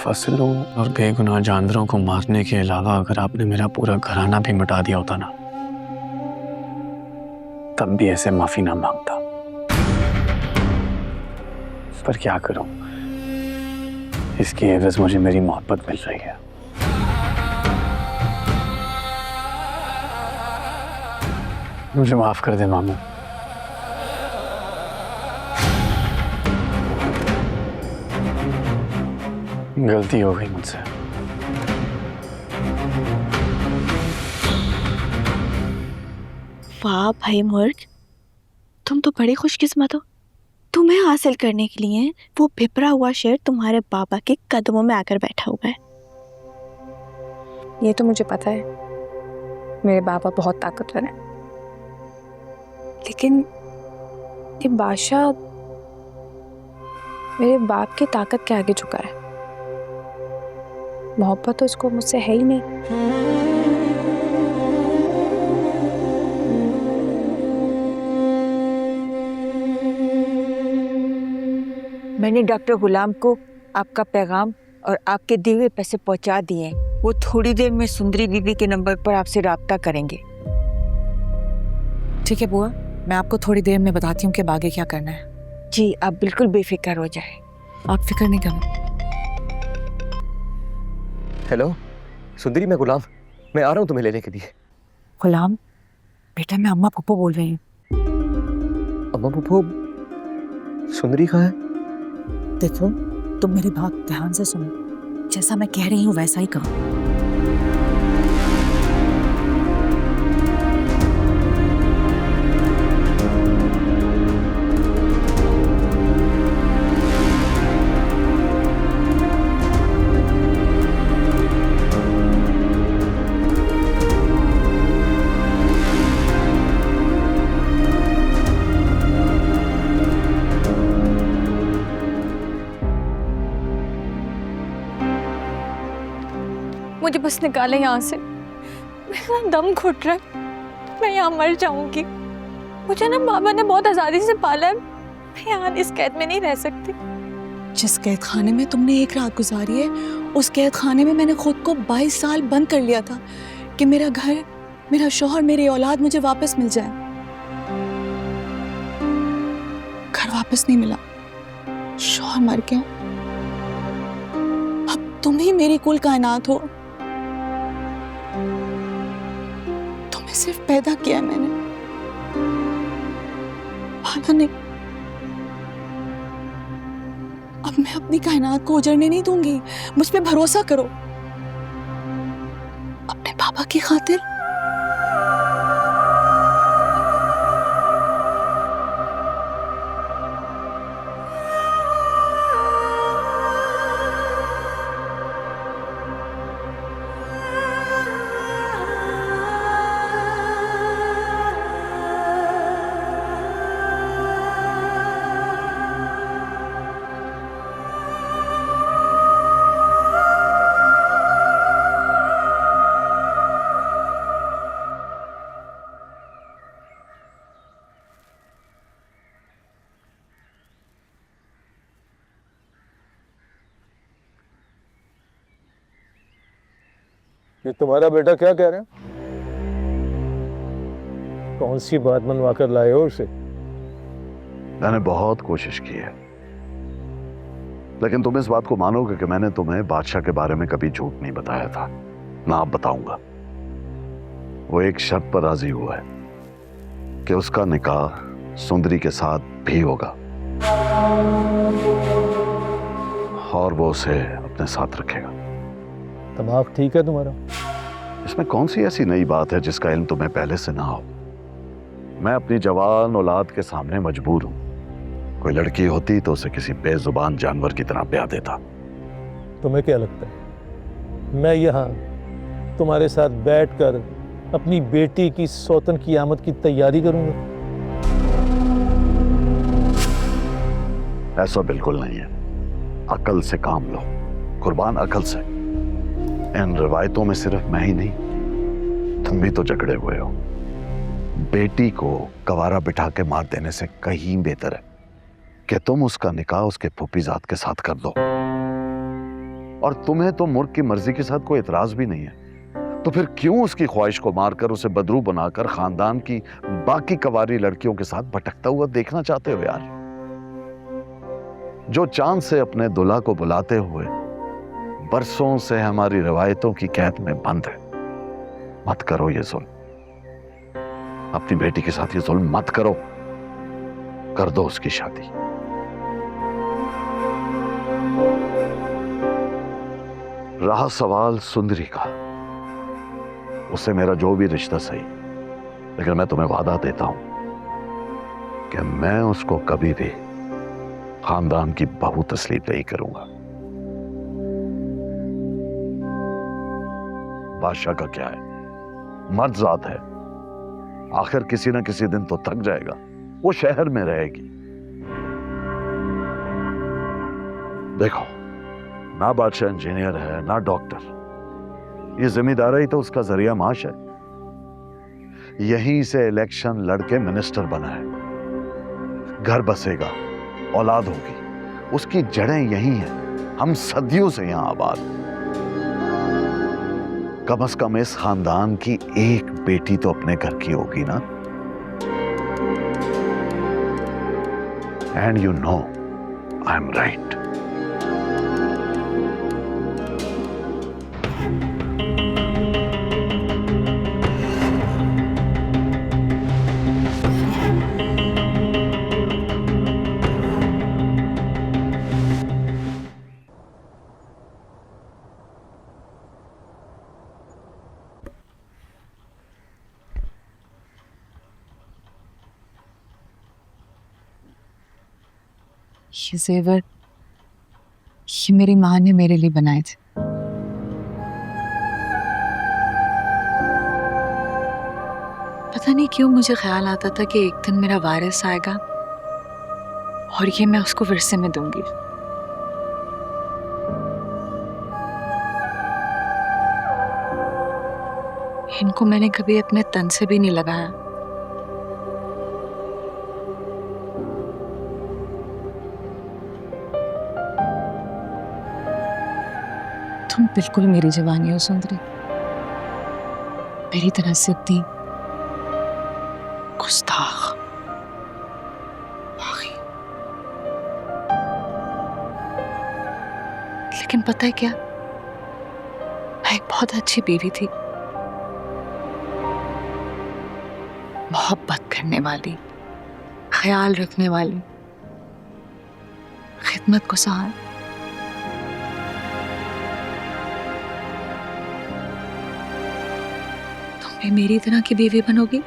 फसलों और बेगुनाह जानवरों को मारने के अलावा अगर आपने मेरा पूरा घराना भी मिटा दिया होता ना, तब भी ऐसे माफी ना मांगता। पर क्या करूं, इसकी एवज मुझे मेरी मोहब्बत मिल रही है। मुझे माफ कर दे मामू। गलती हो गई मुझसे। वाह भाई मुर्ग, तुम तो बड़ी खुशकिस्मत हो। तुम्हें हासिल करने के लिए वो भिपरा हुआ शेर तुम्हारे बाबा के कदमों में आकर बैठा हुआ है। ये तो मुझे पता है, मेरे बाबा बहुत ताकतवर हैं। लेकिन ये बादशाह मेरे बाप की ताकत के आगे झुका है। मोहब्बत तो इसको मुझसे है ही नहीं। मैंने डॉक्टर गुलाम को आपका पैगाम और आपके दिए हुए पैसे पहुंचा दिए हैं। वो थोड़ी देर में सुंदरी बीबी के नंबर पर आपसे राब्ता करेंगे। ठीक है बुआ, मैं आपको थोड़ी देर में बताती हूँ कि आगे क्या करना है। जी, आप बिल्कुल बेफिक्र हो जाए। आप फिक्र नहीं करना। हेलो सुंदरी, मैं गुलाम, मैं आ रहा हूँ तुम्हें लेने के लिए। गुलाम बेटा, मैं अम्मा पप्पू बोल रही हूँ। अम्मा पप्पू, सुंदरी कहाँ है? देखो, तुम मेरी बात ध्यान से सुनो। जैसा मैं कह रही हूँ वैसा ही करो। मुझे बस निकाले यहाँ से, मेरा दम घुट रहा है, मैं यहाँ मर जाऊंगी। मुझे ना बाबा ने बहुत आज़ादी से पाला है, मैं यहाँ इस कैद में नहीं रह सकती। जिस कैद खाने में तुमने एक रात गुजारी है, उस कैद खाने में मैंने खुद को 22 साल बंद कर लिया था कि मेरा घर, मेरा शौहर, मेरी औलाद मुझे वापस मिल जाए। घर वापस नहीं मिला, शौहर मर गया। अब तुम ही मेरी कुल कायनात हो। तुम्हें सिर्फ पैदा किया है मैंने, पाला नहीं। अब मैं अपनी कायनात को उजड़ने नहीं दूंगी। मुझ पे भरोसा करो, अपने पापा की खातिर। ये तुम्हारा बेटा क्या कह रहे हैं? कौन सी बात मनवा कर लाए हो उसे? मैंने बहुत कोशिश की है, लेकिन तुम इस बात को मानोगे कि मैंने तुम्हें बादशाह के बारे में कभी झूठ नहीं बताया था, ना अब बताऊंगा। वो एक शर्त पर राजी हुआ है कि उसका निकाह सुंदरी के साथ भी होगा और वो उसे अपने साथ रखेगा। दिमाग ठीक है तुम्हारा? इसमें कौन सी ऐसी नई बात है जिसका इल्म तुम्हें पहले से ना हो? मैं अपनी जवान औलाद के सामने मजबूर हूं। कोई लड़की होती तो उसे किसी बेजुबान जानवर की तरह ब्याह देता। तुम्हें क्या लगता है मैं यहाँ तुम्हारे साथ बैठकर अपनी बेटी की सौतन की आमद की तैयारी करूंगा? ऐसा बिल्कुल नहीं है। अकल से काम लो, कुर्बान अकल से। इन रिवायतों में सिर्फ मैं ही नहीं, तुम भी तो जकड़े हुए हो। बेटी को कवारा बिठा के मार देने से कहीं बेहतर है कि तुम उसका निकाह उसके फूफीजाद के साथ कर दो। और तुम्हें तो मुर्ग की मर्जी के साथ कोई एतराज भी नहीं है, तो फिर क्यों उसकी ख्वाहिश को मारकर उसे बदरू बनाकर खानदान की बाकी कवारी लड़कियों के साथ भटकता हुआ देखना चाहते हो यार? जो चांद से अपने दुल्हा को बुलाते हुए बरसों से हमारी रिवायतों की कैद में बंद है, मत करो ये जुल्म। अपनी बेटी के साथ ये जुल्म मत करो, कर दो उसकी शादी। रहा सवाल सुंदरी का, उससे मेरा जो भी रिश्ता सही, लेकिन मैं तुम्हें वादा देता हूं कि मैं उसको कभी भी खानदान की बहू तस्लीम नहीं करूंगा। बादशाह का क्या है, मर्द जात है, आखिर किसी ना किसी दिन तो थक जाएगा, वो शहर में रहेगी। देखो, ना बादशाह इंजीनियर है ना डॉक्टर, ये जिम्मेदारी तो उसका जरिया माश है। यहीं से इलेक्शन लड़के मिनिस्टर बना है, घर बसेगा, औलाद होगी, उसकी जड़ें यहीं हैं, हम सदियों से यहां आबाद। कम से कम इस खानदान की एक बेटी तो अपने घर की होगी ना। And you know I am right. ये जेवर ये मेरी माँ ने मेरे लिए बनाए थे। पता नहीं क्यों मुझे ख्याल आता था कि एक दिन मेरा वारिस आएगा और ये मैं उसको विरसे में दूंगी। इनको मैंने कभी अपने तन से भी नहीं लगाया। तुम बिल्कुल मेरी जवानी हो सुंदरी, मेरी तरह सिद्धि, गुस्ताख, बागी। लेकिन पता है क्या, मैं एक बहुत अच्छी बीवी थी, मोहब्बत करने वाली, ख्याल रखने वाली, खिदमत गुज़ार। तुम भी मेरी तरह की बीवी बनोगी?